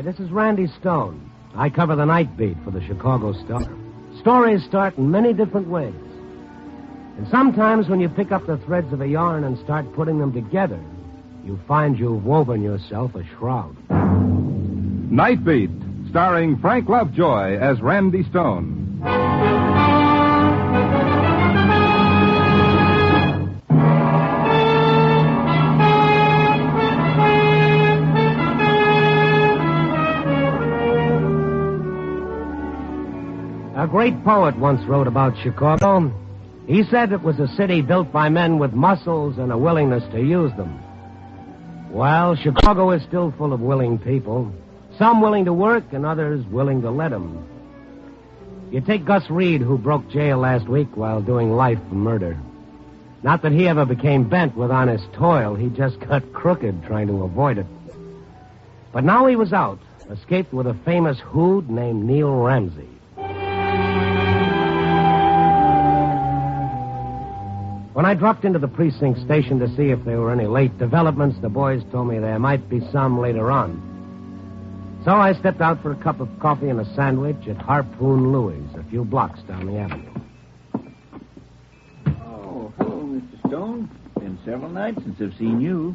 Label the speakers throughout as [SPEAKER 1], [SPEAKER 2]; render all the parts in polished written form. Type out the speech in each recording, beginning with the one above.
[SPEAKER 1] this is Randy Stone. I cover the Nightbeat for the Chicago Star. Stories start in many different ways. And sometimes when you pick up the threads of a yarn and start putting them together, you find you've woven yourself a shroud.
[SPEAKER 2] Nightbeat, starring Frank Lovejoy as Randy Stone.
[SPEAKER 1] A great poet once wrote about Chicago. He said it was a city built by men with muscles and a willingness to use them. Well, Chicago is still full of willing people. Some willing to work and others willing to let them. You take Gus Reed, who broke jail last week while doing life for murder. Not that he ever became bent with honest toil. He just got crooked trying to avoid it. But now he was out, escaped with a famous hood named Neil Ramsey. When I dropped into the precinct station to see if there were any late developments, the boys told me there might be some later on. So I stepped out for a cup of coffee and a sandwich at Harpoon Louie's, a few blocks down the avenue.
[SPEAKER 3] Oh, hello, Mr. Stone. Been several nights since I've seen you.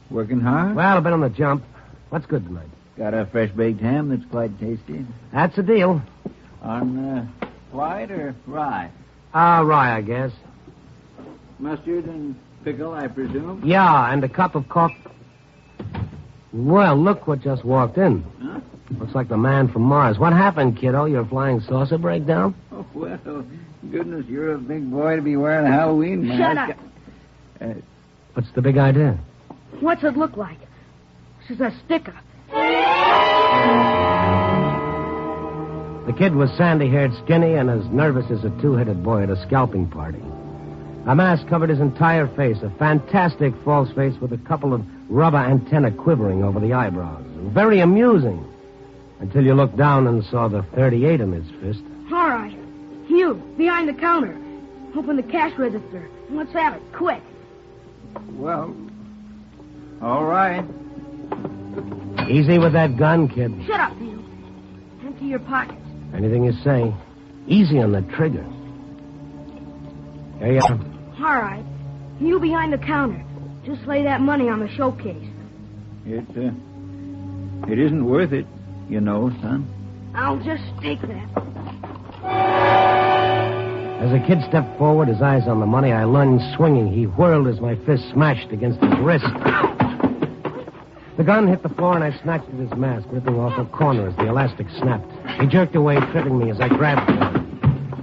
[SPEAKER 3] Working hard?
[SPEAKER 1] Well, I've been on the jump. What's good tonight?
[SPEAKER 3] Got a fresh baked ham that's quite tasty.
[SPEAKER 1] That's a deal.
[SPEAKER 3] On white or rye?
[SPEAKER 1] Rye, I guess.
[SPEAKER 3] Mustard and pickle, I presume?
[SPEAKER 1] Yeah, and a cup of coffee. Well, look what just walked in.
[SPEAKER 3] Huh?
[SPEAKER 1] Looks like the man from Mars. What happened, kiddo? Your flying saucer breakdown?
[SPEAKER 3] Oh, well, goodness, you're a big boy to be wearing a Halloween mask.
[SPEAKER 4] Shut up.
[SPEAKER 1] What's the big idea?
[SPEAKER 4] What's it look like? This is a sticker.
[SPEAKER 1] The kid was sandy-haired, skinny, and as nervous as a two-headed boy at a scalping party. A mask covered his entire face, a fantastic false face with a couple of rubber antennae quivering over the eyebrows. Very amusing, until you looked down and saw the .38 in his fist.
[SPEAKER 4] All right. You, behind the counter. Open the cash register. And let's have it, quick.
[SPEAKER 3] Well, all right.
[SPEAKER 1] Easy with that gun, kid.
[SPEAKER 4] Shut up, you. Empty your pockets.
[SPEAKER 1] Anything you say. Easy on the trigger. Here you are.
[SPEAKER 4] All right. You behind the counter. Just lay that money on the showcase.
[SPEAKER 3] It isn't worth it, you know, son.
[SPEAKER 4] I'll just take that.
[SPEAKER 1] As the kid stepped forward, his eyes on the money, I lunged swinging. He whirled as my fist smashed against his wrist. The gun hit the floor, and I snatched at his mask, ripping off a corner as the elastic snapped. He jerked away, tripping me as I grabbed him.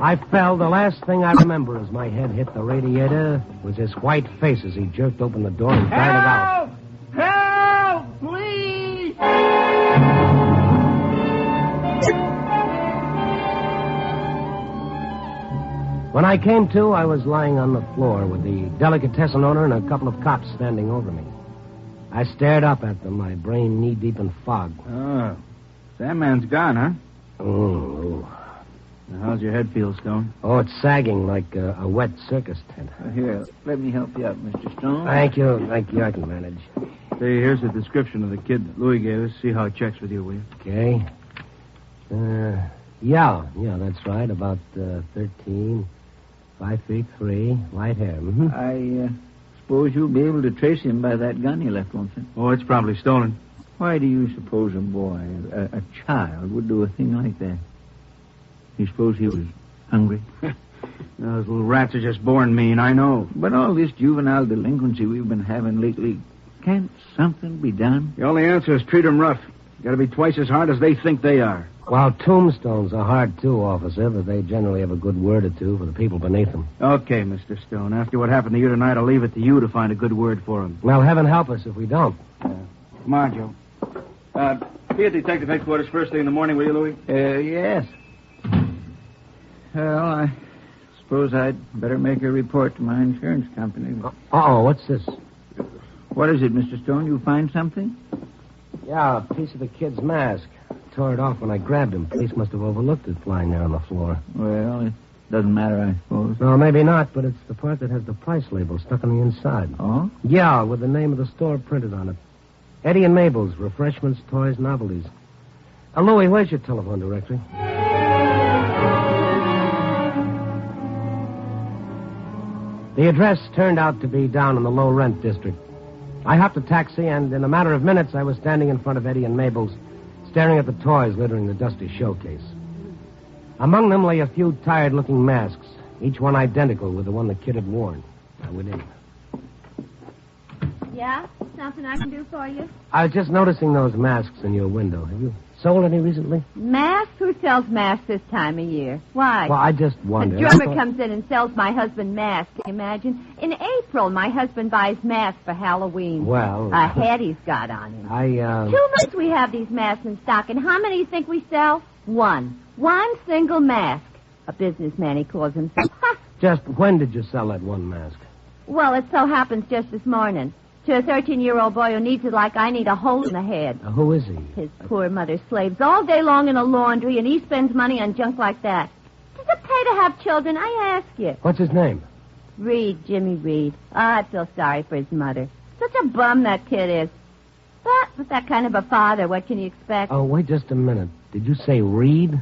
[SPEAKER 1] I fell. The last thing I remember as my head hit the radiator was his white face as he jerked open the door and darted out.
[SPEAKER 3] Help! Please!
[SPEAKER 1] When I came to, I was lying on the floor with the delicatessen owner and a couple of cops standing over me. I stared up at them, my brain knee-deep in fog.
[SPEAKER 3] Oh, that man's gone, huh?
[SPEAKER 1] Oh.
[SPEAKER 3] Now, how's your head feel, Stone?
[SPEAKER 1] Oh, it's sagging like a wet circus tent.
[SPEAKER 3] Here, let me help you up, Mr. Stone.
[SPEAKER 1] Thank you. I can manage.
[SPEAKER 3] Say, here's a description of the kid that Louis gave us. See how it checks with you, will you?
[SPEAKER 1] Okay. Yeah, that's right. About 13, 5'3", light hair. Mm-hmm.
[SPEAKER 3] I suppose you'll be able to trace him by that gun he left, won't you?
[SPEAKER 5] Oh, it's probably stolen.
[SPEAKER 3] Why do you suppose a boy, a child, would do a thing like that? You suppose he was hungry?
[SPEAKER 5] Those little rats are just born mean, I know.
[SPEAKER 3] But all this juvenile delinquency we've been having lately, can't something be done?
[SPEAKER 5] The only answer is treat them rough. Got to be twice as hard as they think they are.
[SPEAKER 1] Well, tombstones are hard, too, officer, but they generally have a good word or two for the people beneath them.
[SPEAKER 5] Okay, Mr. Stone. After what happened to you tonight, I'll leave it to you to find a good word for them.
[SPEAKER 1] Well, heaven help us if we don't.
[SPEAKER 5] Come on, Joe. Be at detective headquarters first thing in the morning, will you, Louis?
[SPEAKER 3] Yes. Well, I suppose I'd better make a report to my insurance company.
[SPEAKER 1] Uh-oh, what's this?
[SPEAKER 3] What is it, Mr. Stone? You find something?
[SPEAKER 1] Yeah, a piece of the kid's mask. Tore it off when I grabbed him. Police must have overlooked it flying there on the floor.
[SPEAKER 3] Well, it doesn't matter, I suppose.
[SPEAKER 1] No, maybe not, but it's the part that has the price label stuck on the inside.
[SPEAKER 3] Oh?
[SPEAKER 1] Yeah, with the name of the store printed on it. Eddie and Mabel's, refreshments, toys, novelties. Louie, where's your telephone directory? The address turned out to be down in the low-rent district. I hopped a taxi, and in a matter of minutes, I was standing in front of Eddie and Mabel's, staring at the toys littering the dusty showcase. Among them lay a few tired-looking masks, each one identical with the one the kid had worn. I went in.
[SPEAKER 6] Yeah? Something I can do for you?
[SPEAKER 1] I was just noticing those masks in your window. Have you sold any recently?
[SPEAKER 6] Masks? Who sells masks this time of year? Why?
[SPEAKER 1] Well, I just
[SPEAKER 6] The
[SPEAKER 1] wondered.
[SPEAKER 6] drummer comes in and sells my husband masks. Can you imagine? In April, my husband buys masks for Halloween.
[SPEAKER 1] Well...
[SPEAKER 6] A hat he's got on him.
[SPEAKER 1] 2
[SPEAKER 6] months we have these masks in stock, and how many do you think we sell? One. One single mask. A businessman, he calls himself.
[SPEAKER 1] Just when did you sell that one mask?
[SPEAKER 6] Well, it so happens just this morning. To a 13-year-old boy who needs it like I need a hole in the head.
[SPEAKER 1] Who is he?
[SPEAKER 6] His poor mother slaves all day long in a laundry, and he spends money on junk like that. Does it pay to have children, I ask you?
[SPEAKER 1] What's his name?
[SPEAKER 6] Reed, Jimmy Reed. I feel sorry for his mother. Such a bum that kid is. But with that kind of a father, what can you expect?
[SPEAKER 1] Oh, wait just a minute. Did you say Reed?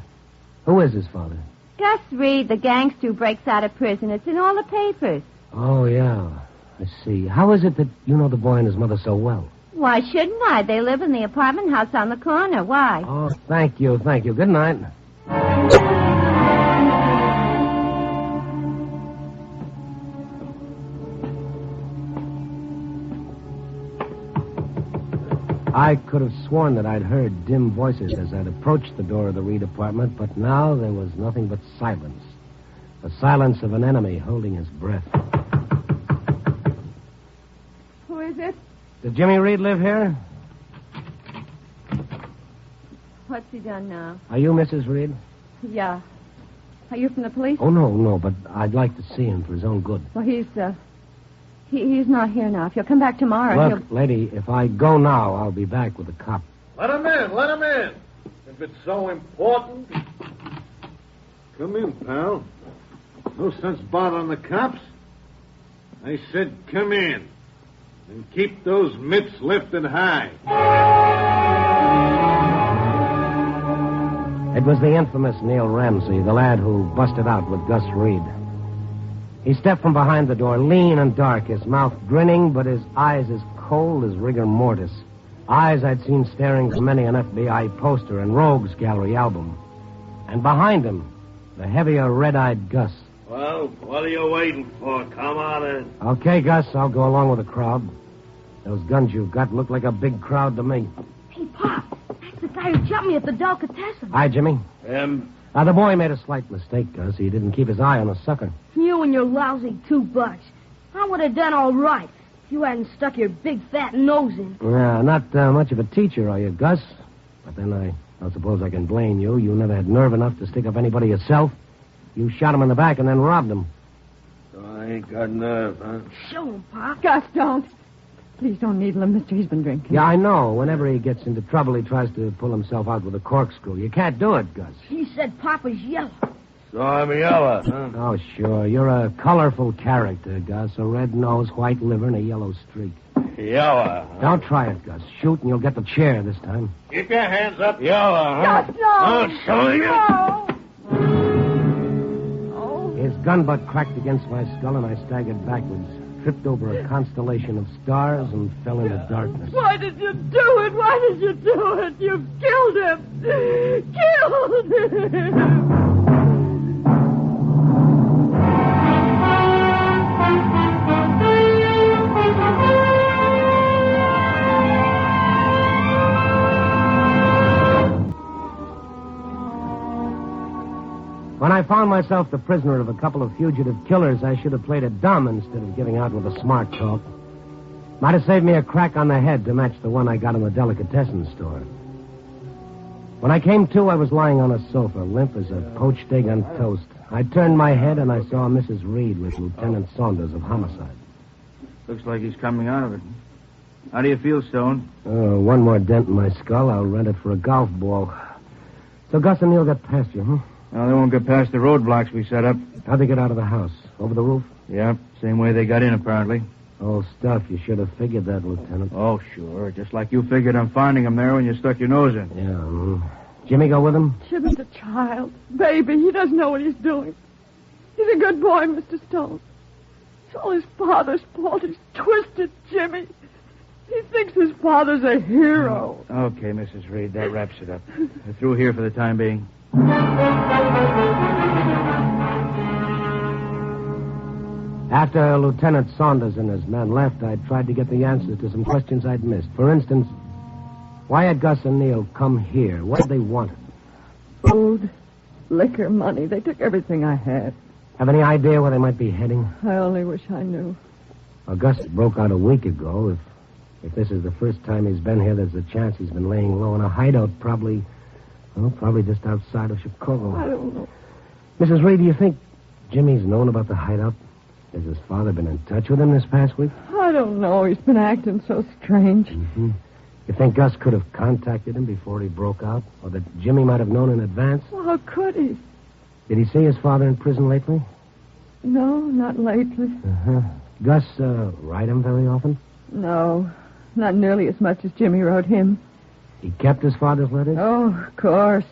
[SPEAKER 1] Who is his father?
[SPEAKER 6] Gus Reed, the gangster who breaks out of prison. It's in all the papers.
[SPEAKER 1] Oh, yeah. I see. How is it that you know the boy and his mother so well?
[SPEAKER 6] Why shouldn't I? They live in the apartment house on the corner. Why?
[SPEAKER 1] Oh, thank you. Good night. I could have sworn that I'd heard dim voices as I'd approached the door of the Reed apartment, but now there was nothing but silence. The silence of an enemy holding his breath.
[SPEAKER 6] Who is it?
[SPEAKER 1] Did Jimmy Reed live here?
[SPEAKER 6] What's he done now?
[SPEAKER 1] Are you Mrs. Reed?
[SPEAKER 6] Yeah. Are you from the police?
[SPEAKER 1] Oh, no, but I'd like to see him for his own good.
[SPEAKER 6] Well, he's not here now. If he'll come back tomorrow,
[SPEAKER 1] Look, lady, if I go now, I'll be back with a cop.
[SPEAKER 7] Let him in. If it's so important. Come in, pal. No sense bothering the cops. I said come in. And keep those mitts lifted high.
[SPEAKER 1] It was the infamous Neil Ramsey, the lad who busted out with Gus Reed. He stepped from behind the door, lean and dark, his mouth grinning, but his eyes as cold as rigor mortis. Eyes I'd seen staring from many an FBI poster and Rogues Gallery album. And behind him, the heavier, red-eyed Gus.
[SPEAKER 7] Well, what are you waiting for? Come on in.
[SPEAKER 1] Okay, Gus, I'll go along with the crowd. Those guns you've got look like a big crowd to me.
[SPEAKER 4] Hey, Pop, that's the guy who jumped me at the delicatessen.
[SPEAKER 1] Hi, Jimmy.
[SPEAKER 7] Him?
[SPEAKER 1] The boy made a slight mistake, Gus. He didn't keep his eye on the sucker.
[SPEAKER 4] You and your lousy $2. I would have done all right if you hadn't stuck your big fat nose in.
[SPEAKER 1] Yeah, not much of a teacher, are you, Gus? But then I don't suppose I can blame you. You never had nerve enough to stick up anybody yourself. You shot him in the back and then robbed him.
[SPEAKER 7] So I ain't got nerve, huh?
[SPEAKER 4] Show him, Pop.
[SPEAKER 6] Gus, don't. Please don't needle him, mister. He's been drinking.
[SPEAKER 1] Yeah, I know. Whenever he gets into trouble, he tries to pull himself out with a corkscrew. You can't do it, Gus.
[SPEAKER 4] He said Papa's yellow.
[SPEAKER 7] So I'm yellow, huh?
[SPEAKER 1] Oh, sure. You're a colorful character, Gus. A red nose, white liver, and a yellow streak.
[SPEAKER 7] Yellow. Huh?
[SPEAKER 1] Don't try it, Gus. Shoot, and you'll get the chair this time.
[SPEAKER 7] Keep your hands up. Yellow, huh?
[SPEAKER 6] Gus, no!
[SPEAKER 7] I'll show you.
[SPEAKER 6] No!
[SPEAKER 1] His gun butt cracked against my skull, and I staggered backwards, tripped over a constellation of stars, and fell into darkness.
[SPEAKER 6] Why did you do it? Why did you do it? You killed him! Killed him!
[SPEAKER 1] When I found myself the prisoner of a couple of fugitive killers, I should have played it dumb instead of giving out with a smart talk. Might have saved me a crack on the head to match the one I got in the delicatessen store. When I came to, I was lying on a sofa, limp as a poached egg on toast. I turned my head and I saw Mrs. Reed with Lieutenant Saunders of Homicide.
[SPEAKER 5] Looks like he's coming out of it. How do you feel, Stone?
[SPEAKER 1] Oh, one more dent in my skull. I'll rent it for a golf ball. So Gus and Neil got past you, huh?
[SPEAKER 5] Well, they won't get past the roadblocks we set up.
[SPEAKER 1] How'd they get out of the house? Over the roof?
[SPEAKER 5] Yep, same way they got in, apparently.
[SPEAKER 1] Old stuff. You should have figured that, Lieutenant.
[SPEAKER 5] Oh, sure. Just like you figured on finding him there when you stuck your nose in.
[SPEAKER 1] Yeah. Jimmy go with him?
[SPEAKER 8] Jimmy's a child. Baby, he doesn't know what he's doing. He's a good boy, Mr. Stone. It's all his father's fault. He's twisted Jimmy. He thinks his father's a hero.
[SPEAKER 5] Okay, Mrs. Reed, that wraps it up. We're through here for the time being.
[SPEAKER 1] After Lieutenant Saunders and his men left, I tried to get the answers to some questions I'd missed. For instance, why had Gus and Neil come here? What did they want?
[SPEAKER 8] Food, liquor, money. They took everything I had.
[SPEAKER 1] Have any idea where they might be heading?
[SPEAKER 8] I only wish I knew.
[SPEAKER 1] Well, Gus broke out a week ago. If this is the first time he's been here, there's a chance he's been laying low in a hideout, probably just outside of Chicago.
[SPEAKER 8] I don't know.
[SPEAKER 1] Mrs. Reed, do you think Jimmy's known about the hideout? Has his father been in touch with him this past week?
[SPEAKER 8] I don't know. He's been acting so strange.
[SPEAKER 1] Mm-hmm. You think Gus could have contacted him before he broke out? Or that Jimmy might have known in advance?
[SPEAKER 8] Well, how could he?
[SPEAKER 1] Did he see his father in prison lately?
[SPEAKER 8] No, not lately.
[SPEAKER 1] Uh-huh. Gus write him very often?
[SPEAKER 8] No, not nearly as much as Jimmy wrote him.
[SPEAKER 1] He kept his father's letters?
[SPEAKER 8] Oh, of course.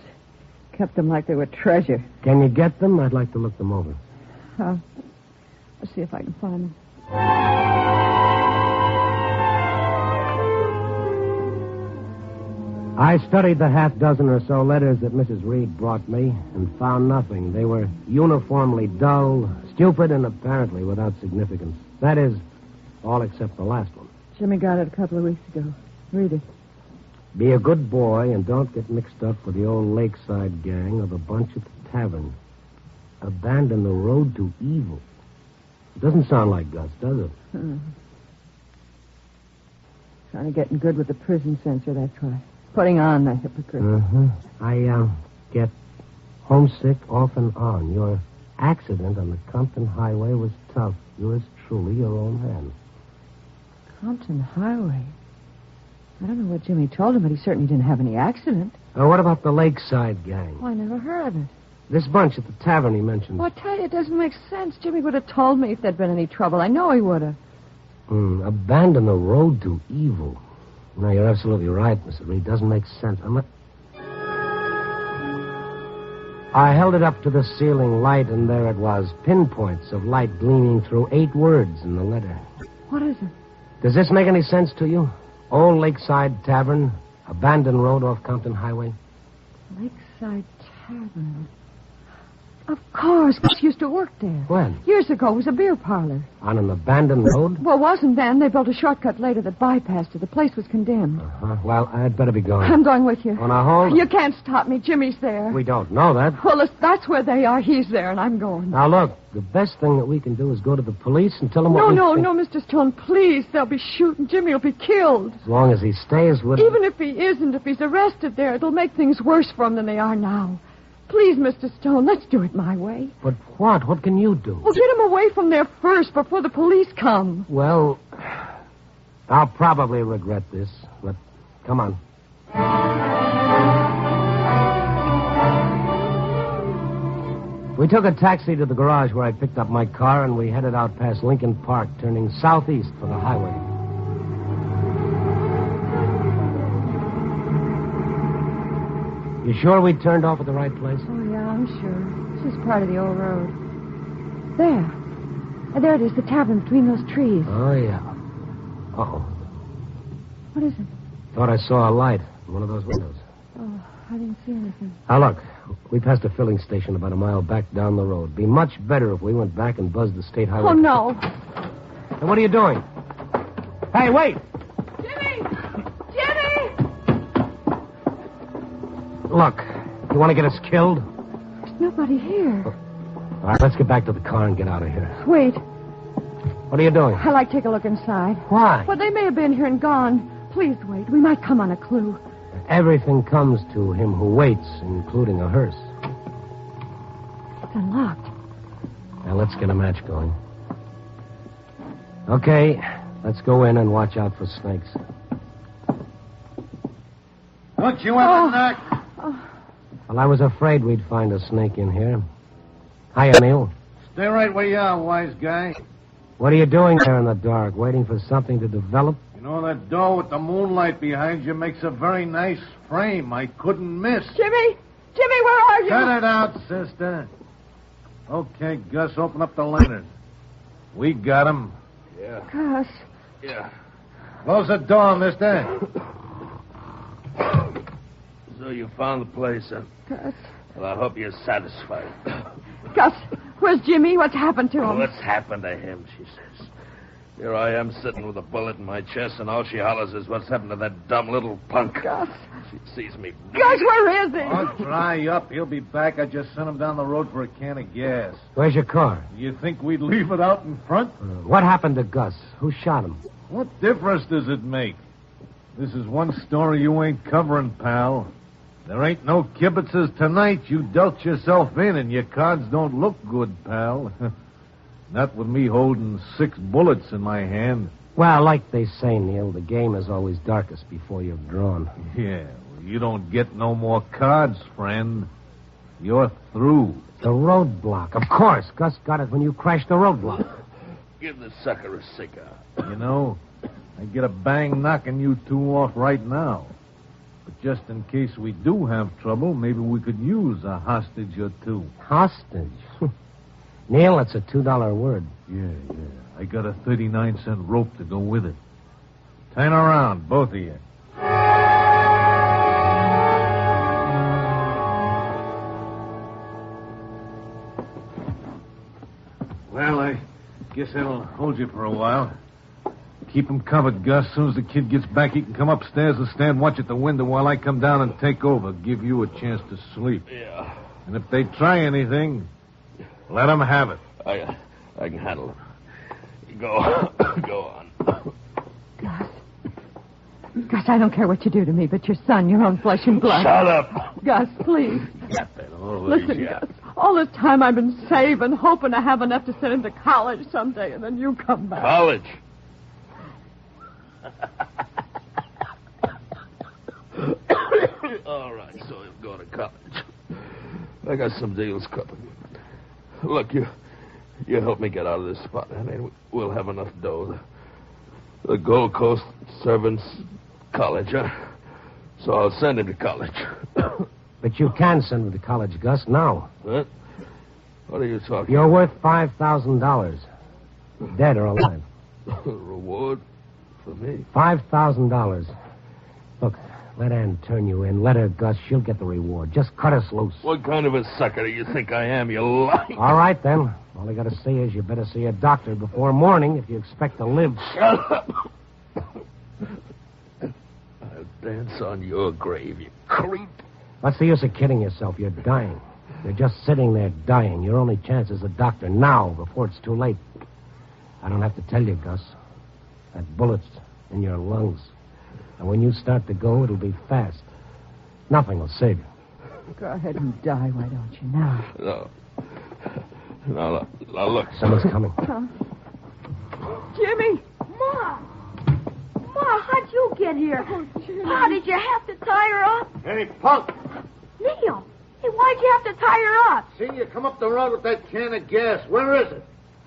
[SPEAKER 8] Kept them like they were treasure.
[SPEAKER 1] Can you get them? I'd like to look them over.
[SPEAKER 8] I'll see if I can find them.
[SPEAKER 1] I studied the half dozen or so letters that Mrs. Reed brought me and found nothing. They were uniformly dull, stupid, and apparently without significance. That is, all except the last one.
[SPEAKER 8] Jimmy got it a couple of weeks ago. Read it.
[SPEAKER 1] Be a good boy and don't get mixed up with the old Lakeside gang or the bunch at the tavern. Abandon the road to evil. It doesn't sound like Gus, does it?
[SPEAKER 8] Trying to get in good with the prison censor, that's why. Putting on the hypocrite.
[SPEAKER 1] Uh-huh. I get homesick off and on. Your accident on the Compton Highway was tough. Yours truly, your own man.
[SPEAKER 8] Compton Highway? I don't know what Jimmy told him, but he certainly didn't have any accident.
[SPEAKER 1] What about the Lakeside gang?
[SPEAKER 8] Oh, I never heard of it.
[SPEAKER 1] This bunch at the tavern he mentioned.
[SPEAKER 8] Well, I tell you, it doesn't make sense. Jimmy would have told me if there'd been any trouble. I know he would have.
[SPEAKER 1] Abandon the road to evil. No, you're absolutely right, Mr. Reed. It doesn't make sense. I held it up to the ceiling light, and there it was. Pinpoints of light gleaming through 8 words in the letter.
[SPEAKER 8] What is it?
[SPEAKER 1] Does this make any sense to you? Old Lakeside Tavern, abandoned road off Compton Highway.
[SPEAKER 8] Lakeside Tavern. Of course, Gus used to work there.
[SPEAKER 1] When?
[SPEAKER 8] Years ago, it was a beer parlor.
[SPEAKER 1] On an abandoned road?
[SPEAKER 8] Well, it wasn't then. They built a shortcut later that bypassed it. The place was condemned.
[SPEAKER 1] Uh-huh. Well, I'd better be going.
[SPEAKER 8] I'm going with you.
[SPEAKER 1] On a hold?
[SPEAKER 8] You can't stop me. Jimmy's there.
[SPEAKER 1] We don't know that.
[SPEAKER 8] Well, if that's where they are, he's there, and I'm going.
[SPEAKER 1] Now, look, the best thing that we can do is go to the police and tell them what
[SPEAKER 8] No, Mr. Stone, please. They'll be shooting. Jimmy will be killed.
[SPEAKER 1] As long as he stays with...
[SPEAKER 8] Even if he isn't, if he's arrested there, it'll make things worse for him than they are now. Please, Mr. Stone, let's do it my way.
[SPEAKER 1] But what? What can you do?
[SPEAKER 8] Well, get him away from there first before the police come.
[SPEAKER 1] Well, I'll probably regret this, but come on. We took a taxi to the garage where I picked up my car, and we headed out past Lincoln Park, turning southeast for the highway. You sure we turned off at the right place?
[SPEAKER 8] Oh, yeah, I'm sure. This is part of the old road. There it is, the tavern between those trees.
[SPEAKER 1] Oh, yeah. Uh-oh.
[SPEAKER 8] What is it?
[SPEAKER 1] Thought I saw a light in one of those windows.
[SPEAKER 8] Oh, I didn't see anything.
[SPEAKER 1] Now, look, we passed a filling station about a mile back down the road. Be much better if we went back and buzzed the state highway.
[SPEAKER 8] Oh, no.
[SPEAKER 1] And what are you doing? Hey, wait!
[SPEAKER 8] Jimmy!
[SPEAKER 1] Look, you want to get us killed?
[SPEAKER 8] There's nobody here.
[SPEAKER 1] All right, let's get back to the car and get out of here.
[SPEAKER 8] Wait.
[SPEAKER 1] What are you doing?
[SPEAKER 8] I'd like to take a look inside.
[SPEAKER 1] Why?
[SPEAKER 8] Well, they may have been here and gone. Please wait. We might come on a clue.
[SPEAKER 1] Everything comes to him who waits, including a hearse.
[SPEAKER 8] It's unlocked.
[SPEAKER 1] Now, let's get a match going. Okay, let's go in and watch out for snakes.
[SPEAKER 7] Don't you ever knock?
[SPEAKER 1] Well, I was afraid we'd find a snake in here. Hiya, Neil.
[SPEAKER 7] Stay right where you are, wise guy.
[SPEAKER 1] What are you doing there in the dark, waiting for something to develop?
[SPEAKER 7] You know, that door with the moonlight behind you makes a very nice frame. I couldn't miss.
[SPEAKER 8] Jimmy! Jimmy, where are you?
[SPEAKER 7] Cut it out, sister. Okay, Gus, open up the lantern. We got him.
[SPEAKER 5] Yeah.
[SPEAKER 8] Gus.
[SPEAKER 5] Yeah.
[SPEAKER 7] Close the door, mister.
[SPEAKER 5] So you found the place, huh?
[SPEAKER 8] Gus.
[SPEAKER 5] Well, I hope you're satisfied.
[SPEAKER 8] Gus, where's Jimmy? What's happened to him?
[SPEAKER 5] What's happened to him, she says. Here I am sitting with a bullet in my chest, and all she hollers is what's happened to that dumb little punk.
[SPEAKER 8] Gus.
[SPEAKER 5] She sees me.
[SPEAKER 8] Gus, where is he?
[SPEAKER 7] Oh, dry up. He'll be back. I just sent him down the road for a can of gas.
[SPEAKER 1] Where's your car?
[SPEAKER 7] You think we'd leave it out in front?
[SPEAKER 1] What happened to Gus? Who shot him?
[SPEAKER 7] What difference does it make? This is one story you ain't covering, pal. There ain't no kibitzes tonight. You dealt yourself in, and your cards don't look good, pal. Not with me holding 6 bullets in my hand.
[SPEAKER 1] Well, like they say, Neil, the game is always darkest before you've drawn.
[SPEAKER 7] Yeah, well, you don't get no more cards, friend. You're through.
[SPEAKER 1] The roadblock. Of course. Gus got it when you crashed the roadblock.
[SPEAKER 5] Give the sucker a cigar.
[SPEAKER 7] You know, I'd get a bang knocking you two off right now. But just in case we do have trouble, maybe we could use a hostage or two.
[SPEAKER 1] Hostage? Neil, that's a $2 word.
[SPEAKER 7] Yeah. I got a 39-cent rope to go with it. Turn around, both of you. Well, I guess that'll hold you for a while. Keep him covered, Gus. As soon as the kid gets back, he can come upstairs and stand watch at the window while I come down and take over. Give you a chance to sleep.
[SPEAKER 5] Yeah.
[SPEAKER 7] And if they try anything, let them have it.
[SPEAKER 5] I can handle it. Go on.
[SPEAKER 8] Gus, I don't care what you do to me, but your son, your own flesh and blood.
[SPEAKER 5] Shut up.
[SPEAKER 8] Gus, please.
[SPEAKER 5] Got that always.
[SPEAKER 8] Listen, Gus. All this time I've been saving, hoping to have enough to send him to college someday, and then you come back.
[SPEAKER 5] College. All right, so you'll go to college. I got some deals cooking. Look, you help me get out of this spot. I mean, we'll have enough dough. The Gold Coast Servants College, huh? So I'll send him to college.
[SPEAKER 1] But you can send him to college, Gus, now.
[SPEAKER 5] What? What are you talking
[SPEAKER 1] You're worth $5,000. Dead or alive.
[SPEAKER 5] Reward for me?
[SPEAKER 1] $5,000. Look, let Ann turn you in. Let her, Gus. She'll get the reward. Just cut us loose.
[SPEAKER 5] What kind of a sucker do you think I am, you lying?
[SPEAKER 1] All right, then. All I got to say is you better see a doctor before morning if you expect to live.
[SPEAKER 5] Shut up. I'll dance on your grave, you creep.
[SPEAKER 1] What's the use of kidding yourself? You're dying. You're just sitting there dying. Your only chance is a doctor now before it's too late. I don't have to tell you, Gus. That bullet's in your lungs. And when you start to go, it'll be fast. Nothing will save you.
[SPEAKER 8] Go ahead and die, why don't you, now?
[SPEAKER 5] No, look.
[SPEAKER 1] Someone's coming.
[SPEAKER 8] Jimmy!
[SPEAKER 4] Ma, how'd you get here? Pa, did you have to tie her up?
[SPEAKER 7] Hey, punk!
[SPEAKER 4] Neil, hey, why'd you have to tie her up?
[SPEAKER 7] Seen you come up the road with that can of gas. Where is it?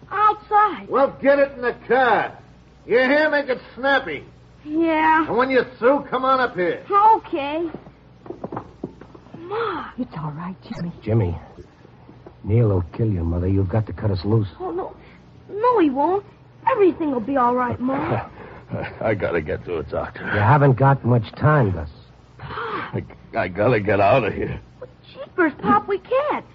[SPEAKER 4] Outside.
[SPEAKER 7] Well, get it in the car. You hear? Make it snappy.
[SPEAKER 4] Yeah.
[SPEAKER 7] And when you're through, come on up here.
[SPEAKER 4] Okay. Ma.
[SPEAKER 8] It's all right, Jimmy.
[SPEAKER 1] Jimmy, Neil will kill you, Mother. You've got to cut us loose.
[SPEAKER 4] Oh, no. No, he won't. Everything will be all right, Ma.
[SPEAKER 5] I gotta get to a doctor.
[SPEAKER 1] You haven't got much time, Gus.
[SPEAKER 5] I gotta get out of here.
[SPEAKER 4] But jeepers, Pop, we can't.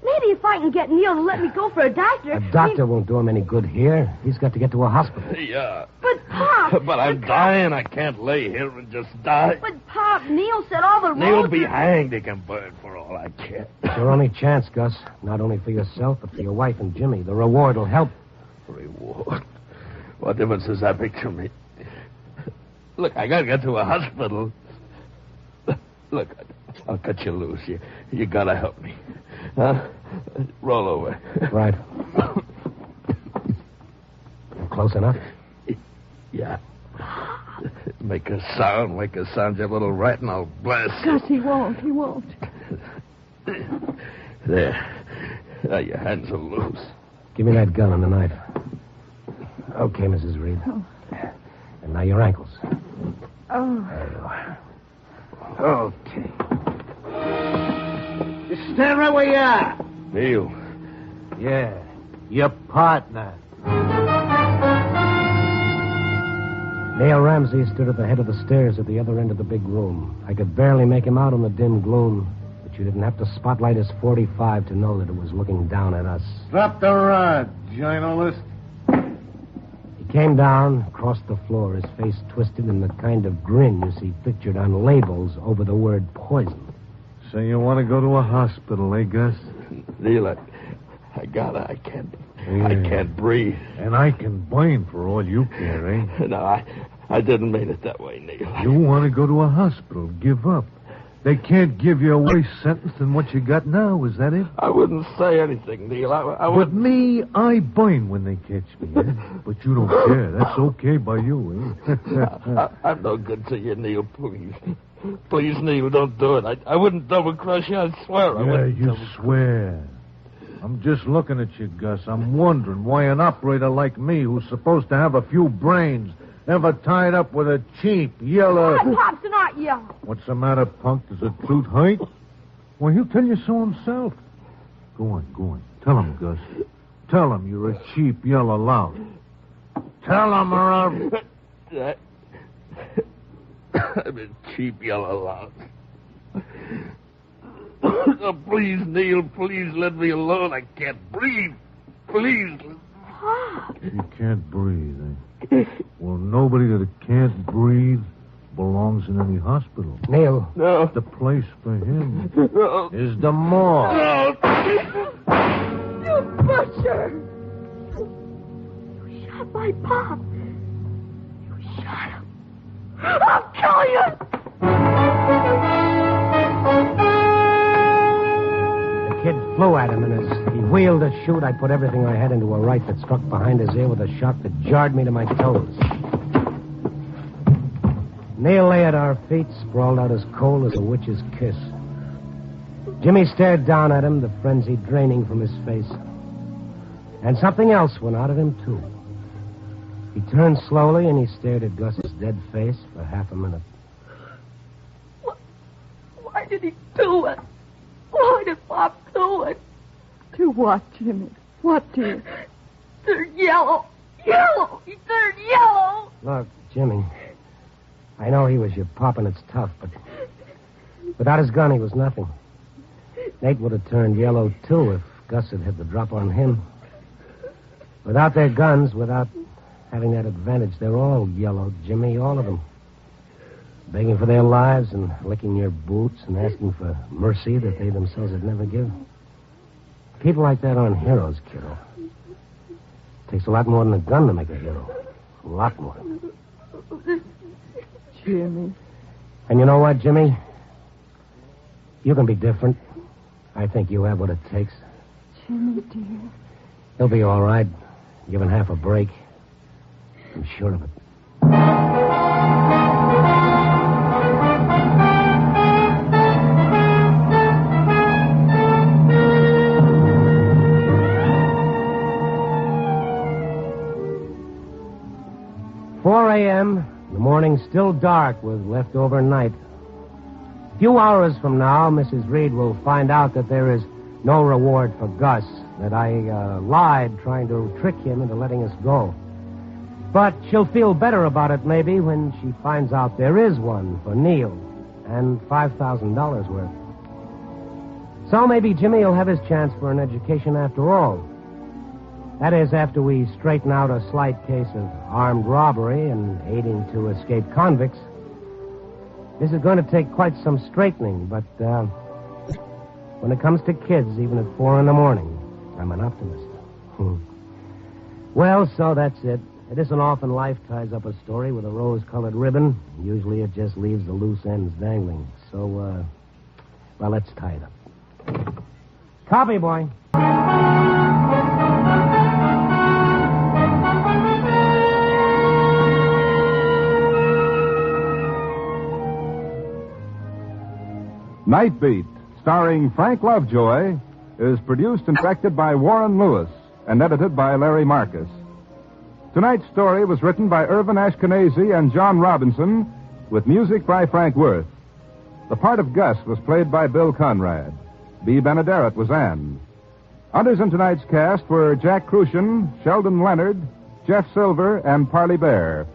[SPEAKER 4] Maybe if I can get Neil to let me go for a doctor.
[SPEAKER 1] A doctor won't do him any good here. He's got to get to a hospital.
[SPEAKER 5] Yeah.
[SPEAKER 4] But, Pop.
[SPEAKER 5] But I'm dying. I can't lay here and just die.
[SPEAKER 4] But, Pop, Neil said all the roads...
[SPEAKER 5] Neil'll be hanged. He can burn for all I care.
[SPEAKER 1] It's your only chance, Gus. Not only for yourself, but for your wife and Jimmy. The reward will help.
[SPEAKER 5] Reward? What difference does that make to me? Look, I gotta get to a hospital. Look, I'll cut you loose. You gotta help me. Huh? Roll over.
[SPEAKER 1] Right. Close enough?
[SPEAKER 5] Yeah. Make a sound, you little rat, and I'll blast you.
[SPEAKER 8] Gus, he won't.
[SPEAKER 5] There. Now your hands are loose.
[SPEAKER 1] Give me that gun and the knife. Okay, Mrs. Reed.
[SPEAKER 8] Oh.
[SPEAKER 1] And now your ankles.
[SPEAKER 8] Oh.
[SPEAKER 1] There you are.
[SPEAKER 7] Okay. Just stand right where you are.
[SPEAKER 5] Neil.
[SPEAKER 7] Yeah, your partner.
[SPEAKER 1] Neil Ramsey stood at the head of the stairs at the other end of the big room. I could barely make him out in the dim gloom, but you didn't have to spotlight his .45 to know that it was looking down at us.
[SPEAKER 7] Drop the rod, journalist.
[SPEAKER 1] He came down, crossed the floor, his face twisted in the kind of grin you see pictured on labels over the word poison.
[SPEAKER 7] So you want to go to a hospital, eh, Gus?
[SPEAKER 5] Neil, I gotta. I can't breathe.
[SPEAKER 7] And I can blame for all you care, eh?
[SPEAKER 5] No, I didn't mean it that way, Neil.
[SPEAKER 7] You want to go to a hospital, give up. They can't give you a worse sentence than what you got now, is that it?
[SPEAKER 5] I wouldn't say anything, Neil. I
[SPEAKER 7] But
[SPEAKER 5] wouldn't.
[SPEAKER 7] me, I burn when they catch me, eh? But you don't care. That's okay by you, eh?
[SPEAKER 5] I'm no good to you, Neil. Please. Please, Neil, don't do it. I wouldn't double-cross you, I swear. I
[SPEAKER 7] Yeah,
[SPEAKER 5] wouldn't
[SPEAKER 7] you swear. I'm just looking at you, Gus. I'm wondering why an operator like me, who's supposed to have a few brains, ever tied up with a cheap, yellow...
[SPEAKER 4] Pops are not yellow.
[SPEAKER 7] What's the matter, punk? Does it suit height? Well, he'll tell you so himself. Go on. Tell him, Gus. Tell him you're a cheap, yellow lout. Tell him or I'll...
[SPEAKER 5] I'm a cheap yellow lot. Oh, please, Neil, please let me alone. I can't breathe. Please.
[SPEAKER 7] You can't breathe, eh? Well, nobody that can't breathe belongs in any hospital.
[SPEAKER 1] Neil.
[SPEAKER 5] No.
[SPEAKER 7] The place for him
[SPEAKER 5] No.
[SPEAKER 7] is the morgue.
[SPEAKER 5] No.
[SPEAKER 8] You butcher!
[SPEAKER 4] You shot my pop. You shot him. I'll kill you.
[SPEAKER 1] The kid flew at him, and as he wheeled to shoot, I put everything I had into a right that struck behind his ear with a shock that jarred me to my toes. Neil lay at our feet, sprawled out as cold as a witch's kiss. Jimmy stared down at him, the frenzy draining from his face. And something else went out of him, too. He turned slowly, and he stared at Gus's dead face for half a minute.
[SPEAKER 8] Why did he do it? Why did Pop do it? To what, Jimmy? What to you?
[SPEAKER 4] They're yellow. Yellow. He turned yellow.
[SPEAKER 1] Look, Jimmy, I know he was your pop, and it's tough, but without his gun, he was nothing. Nate would have turned yellow, too, if Gus had the drop on him. Without their guns, without having that advantage, they're all yellow, Jimmy, all of them. Begging for their lives and licking your boots and asking for mercy that they themselves would never give. People like that aren't heroes, kiddo. It takes a lot more than a gun to make a hero. A lot more.
[SPEAKER 8] Jimmy.
[SPEAKER 1] And you know what, Jimmy? You can be different. I think you have what it takes.
[SPEAKER 8] Jimmy, dear.
[SPEAKER 1] He'll be all right, given half a break. I'm sure of it. 4 a.m., the morning still dark with leftover night. A few hours from now, Mrs. Reed will find out that there is no reward for Gus, that I lied trying to trick him into letting us go. But she'll feel better about it, maybe, when she finds out there is one for Neil, and $5,000 worth. So maybe Jimmy will have his chance for an education after all. That is, after we straighten out a slight case of armed robbery and aiding to escape convicts. This is going to take quite some straightening, but when it comes to kids, even at 4 a.m, I'm an optimist. Well, so that's it. It isn't often life ties up a story with a rose-colored ribbon. Usually it just leaves the loose ends dangling. So, well, let's tie it up. Copy, boy.
[SPEAKER 2] Nightbeat, starring Frank Lovejoy, is produced and directed by Warren Lewis and edited by Larry Marcus. Tonight's story was written by Irvin Ashkenazi and John Robinson, with music by Frank Worth. The part of Gus was played by Bill Conrad. Bea Benaderet was Anne. Others in tonight's cast were Jack Crucian, Sheldon Leonard, Jeff Silver, and Parley Bear.